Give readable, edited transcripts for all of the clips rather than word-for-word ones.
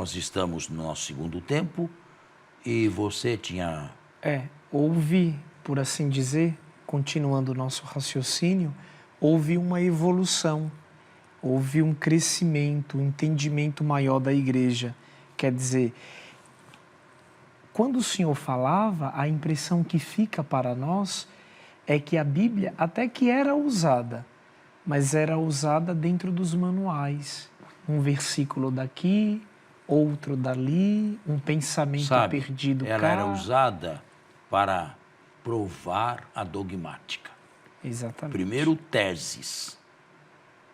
Nós estamos no nosso segundo tempo e você tinha... Houve, por assim dizer, continuando o nosso raciocínio, houve uma evolução, houve um crescimento, um entendimento maior da igreja. Quer dizer, quando o Senhor falava, a impressão que fica para nós é que a Bíblia até que era usada, mas era usada dentro dos manuais. Um versículo daqui, outro dali, um pensamento perdido ela cá. era usada para provar a dogmática. Exatamente. Primeiro teses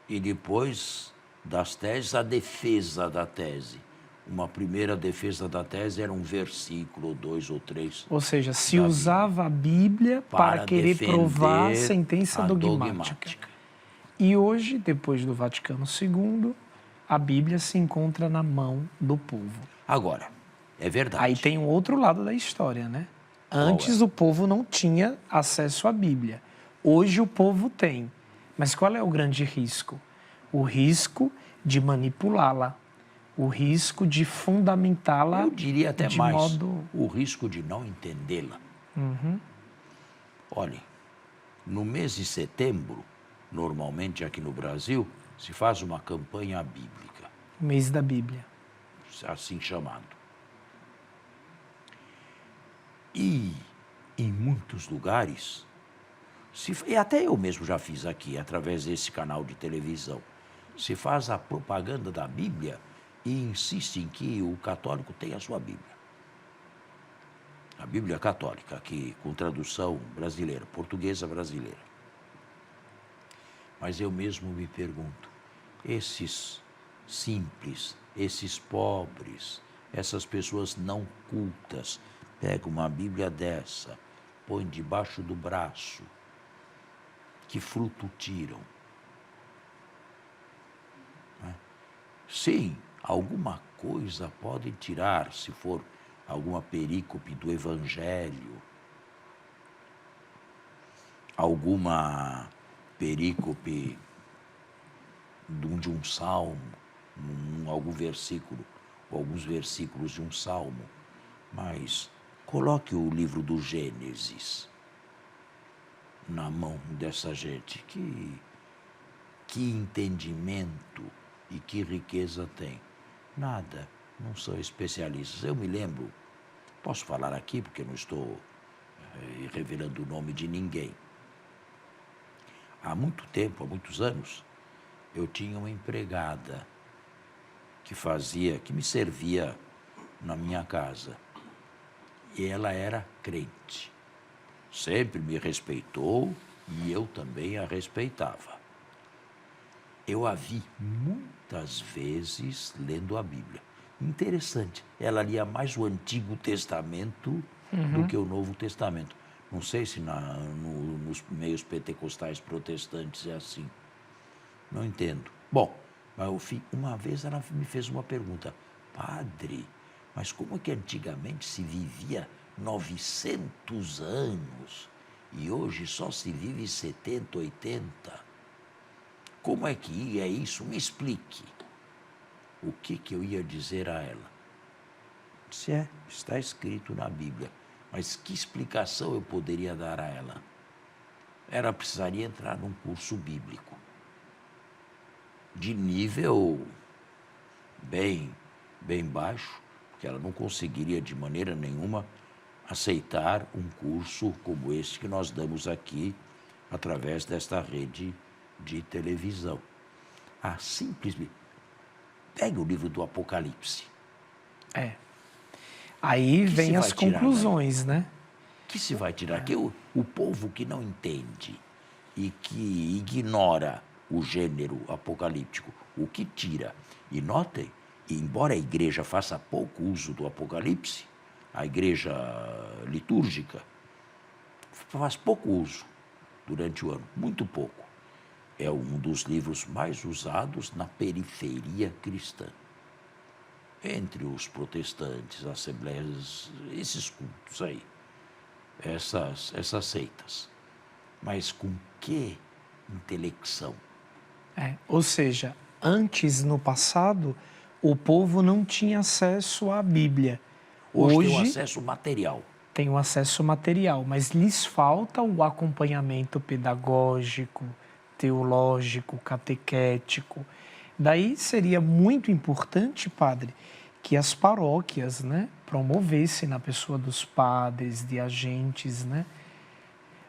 e depois das teses a defesa da tese. Uma primeira defesa da tese era um versículo, 2 ou 3. Ou seja, se usava a Bíblia para querer provar a defender sentença a dogmática. E hoje, depois do Vaticano II, a Bíblia se encontra na mão do povo. Agora, é verdade. Aí tem um outro lado da história, né? Antes o povo não tinha acesso à Bíblia. Hoje o povo tem. Mas qual é o grande risco? O risco de manipulá-la. O risco de fundamentá-la. Eu diria até de mais, modo... o risco de não entendê-la. Olhe, no mês de setembro, normalmente aqui no Brasil, se faz uma campanha bíblica. Mês da Bíblia. Assim chamado. E em muitos lugares, e até eu mesmo já fiz aqui, através desse canal de televisão, se faz a propaganda da Bíblia e insiste em que o católico tem a sua Bíblia. A Bíblia católica, aqui com tradução brasileira, portuguesa brasileira. Mas eu mesmo me pergunto, esses simples, esses pobres, essas pessoas não cultas, pegam uma Bíblia dessa, põem debaixo do braço, que fruto tiram? Sim, alguma coisa podem tirar, se for alguma perícope do Evangelho, alguma perícope de um salmo, algum versículo, ou alguns versículos de um salmo, mas coloque o livro do Gênesis na mão dessa gente, que entendimento e que riqueza tem. Nada, não são especialistas. Eu me lembro, posso falar aqui porque não estou revelando o nome de ninguém. Há muito tempo, há muitos anos, eu tinha uma empregada que me servia na minha casa. E ela era crente. Sempre me respeitou e eu também a respeitava. Eu a vi muitas vezes lendo a Bíblia. Interessante, ela lia mais o Antigo Testamento do que o Novo Testamento. Não sei se nos meios pentecostais protestantes é assim. Não entendo. Bom, mas uma vez ela me fez uma pergunta. Padre, mas como é que antigamente se vivia 900 anos e hoje só se vive 70, 80? Como é que é isso? Me explique. O que eu ia dizer a ela? Disse, está escrito na Bíblia. Mas que explicação eu poderia dar a ela? Ela precisaria entrar num curso bíblico de nível bem baixo, porque ela não conseguiria de maneira nenhuma aceitar um curso como este que nós damos aqui através desta rede de televisão. Simplesmente pegue o livro do Apocalipse. Aí vem as conclusões, né? O que se vai tirar? Que o povo que não entende e que ignora o gênero apocalíptico, o que tira? E notem, embora a igreja faça pouco uso do Apocalipse, a igreja litúrgica faz pouco uso durante o ano, muito pouco. É um dos livros mais usados na periferia cristã. Entre os protestantes, assembleias, esses cultos aí, essas seitas. Mas com que intelecção? Ou seja, antes, no passado, o povo não tinha acesso à Bíblia. Hoje tem o acesso material. Tem o acesso material, mas lhes falta o acompanhamento pedagógico, teológico, catequético. Daí seria muito importante, padre, que as paróquias, né, promovessem na pessoa dos padres, de agentes, né?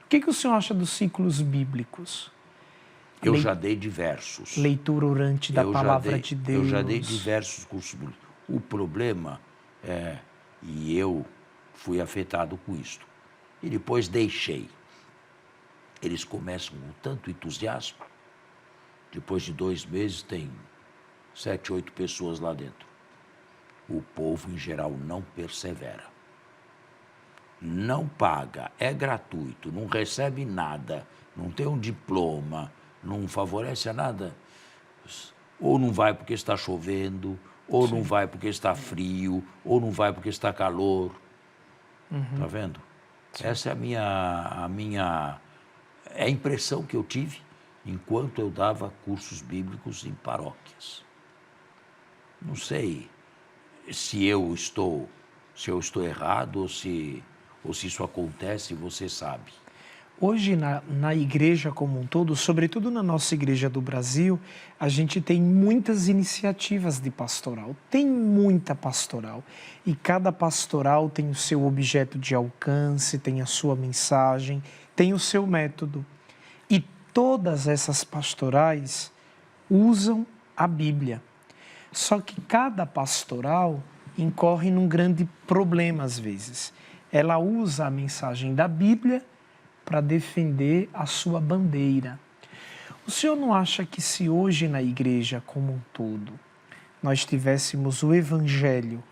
O que o senhor acha dos ciclos bíblicos? Eu já dei diversos. Leitura orante da palavra de Deus. Eu já dei diversos cursos bíblicos. O problema é, e eu fui afetado com isto, e depois deixei. Eles começam com tanto entusiasmo, depois de 2 meses tem 7, 8 pessoas lá dentro. O povo, em geral, não persevera. Não paga, é gratuito, não recebe nada, não tem um diploma, não favorece a nada. Ou não vai porque está chovendo, ou não vai porque está frio, ou não vai porque está calor. Tá vendo? Sim. Essa é é a impressão que eu tive enquanto eu dava cursos bíblicos em paróquias. Não sei se eu estou errado ou se isso acontece, você sabe. Hoje, na igreja como um todo, sobretudo na nossa igreja do Brasil, a gente tem muitas iniciativas de pastoral. Tem muita pastoral. E cada pastoral tem o seu objeto de alcance, tem a sua mensagem, tem o seu método. E todas essas pastorais usam a Bíblia. Só que cada pastoral incorre num grande problema às vezes. Ela usa a mensagem da Bíblia para defender a sua bandeira. O senhor não acha que se hoje na igreja como um todo nós tivéssemos o Evangelho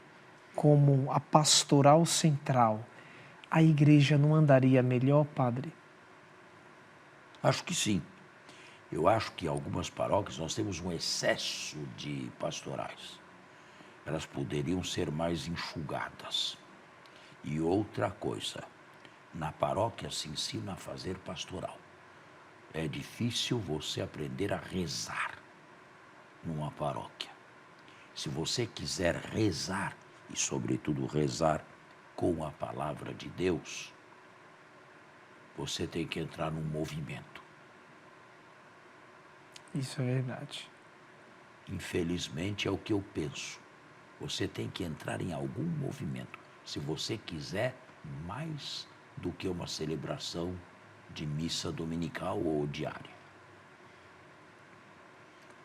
como a pastoral central, a igreja não andaria melhor, padre? Acho que sim. Eu acho que em algumas paróquias nós temos um excesso de pastorais. Elas poderiam ser mais enxugadas. E outra coisa, na paróquia se ensina a fazer pastoral. É difícil você aprender a rezar numa paróquia. Se você quiser rezar, e sobretudo rezar com a palavra de Deus, você tem que entrar num movimento. Isso é verdade. Infelizmente é o que eu penso. Você tem que entrar em algum movimento, se você quiser mais do que uma celebração de missa dominical ou diária.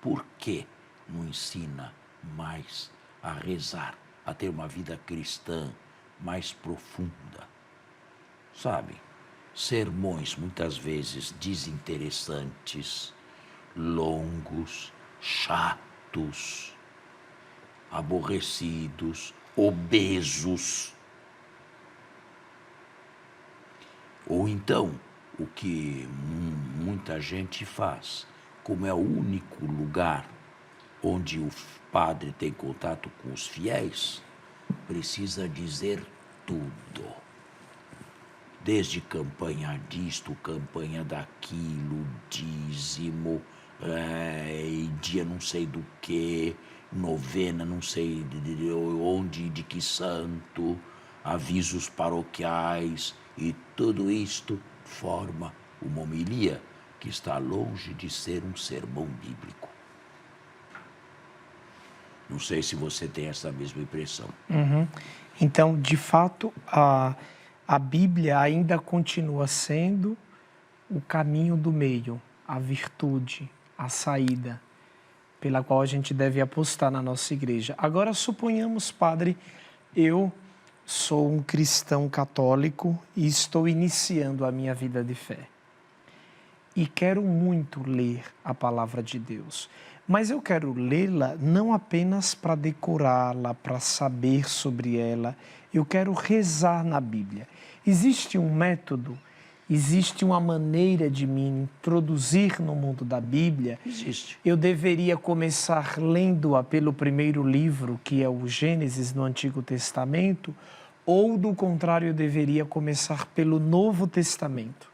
Por que não ensina mais a rezar, a ter uma vida cristã mais profunda? Sabe, sermões muitas vezes desinteressantes, longos, chatos, aborrecidos, obesos. Ou então, o que muita gente faz, como é o único lugar onde o padre tem contato com os fiéis, precisa dizer tudo. Desde campanha disto, campanha daquilo, dízimo, dia não sei do que, novena não sei de onde, de que santo, avisos paroquiais, e tudo isto forma uma homilia que está longe de ser um sermão bíblico. Não sei se você tem essa mesma impressão. Então, de fato, a Bíblia ainda continua sendo o caminho do meio, a virtude, a saída, pela qual a gente deve apostar na nossa igreja. Agora, suponhamos, padre, eu sou um cristão católico e estou iniciando a minha vida de fé. E quero muito ler a palavra de Deus. Mas eu quero lê-la não apenas para decorá-la, para saber sobre ela. Eu quero rezar na Bíblia. Existe um método, existe uma maneira de me introduzir no mundo da Bíblia? Existe. Eu deveria começar lendo-a pelo primeiro livro, que é o Gênesis no Antigo Testamento, ou, do contrário, eu deveria começar pelo Novo Testamento?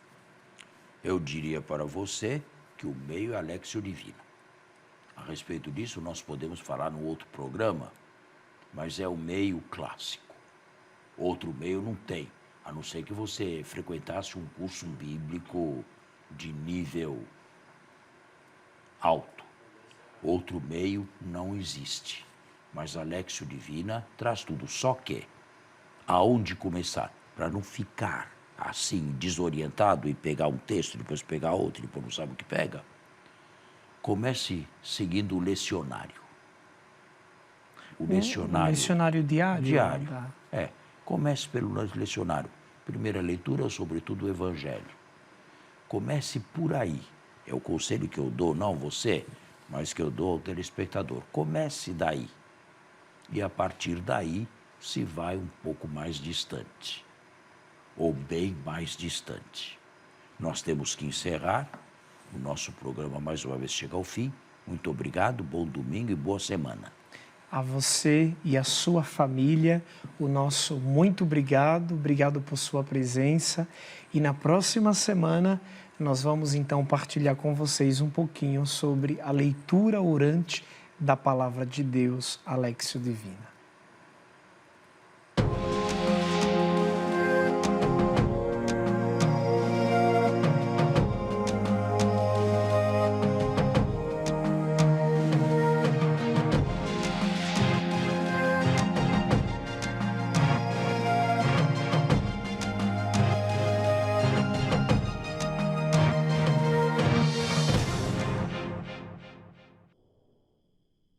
Eu diria para você que o meio é a Léxio Divina. A respeito disso, nós podemos falar no outro programa, mas é o meio clássico. Outro meio não tem, a não ser que você frequentasse um curso bíblico de nível alto. Outro meio não existe. Mas a Léxio Divina traz tudo. Só que, aonde começar? Para não ficar assim, desorientado e pegar um texto, depois pegar outro, depois não sabe o que pega. Comece seguindo o lecionário. O lecionário diário? Diário. Comece pelo lecionário. Primeira leitura, sobretudo, o Evangelho. Comece por aí. É o conselho que eu dou, não você, mas que eu dou ao telespectador. Comece daí. E a partir daí se vai um pouco mais distante. Ou bem mais distante. Nós temos que encerrar. O nosso programa mais uma vez chega ao fim. Muito obrigado, bom domingo e boa semana. A você e a sua família, o nosso muito obrigado, obrigado por sua presença. E na próxima semana nós vamos então partilhar com vocês um pouquinho sobre a leitura orante da Palavra de Deus, a Léxio Divina.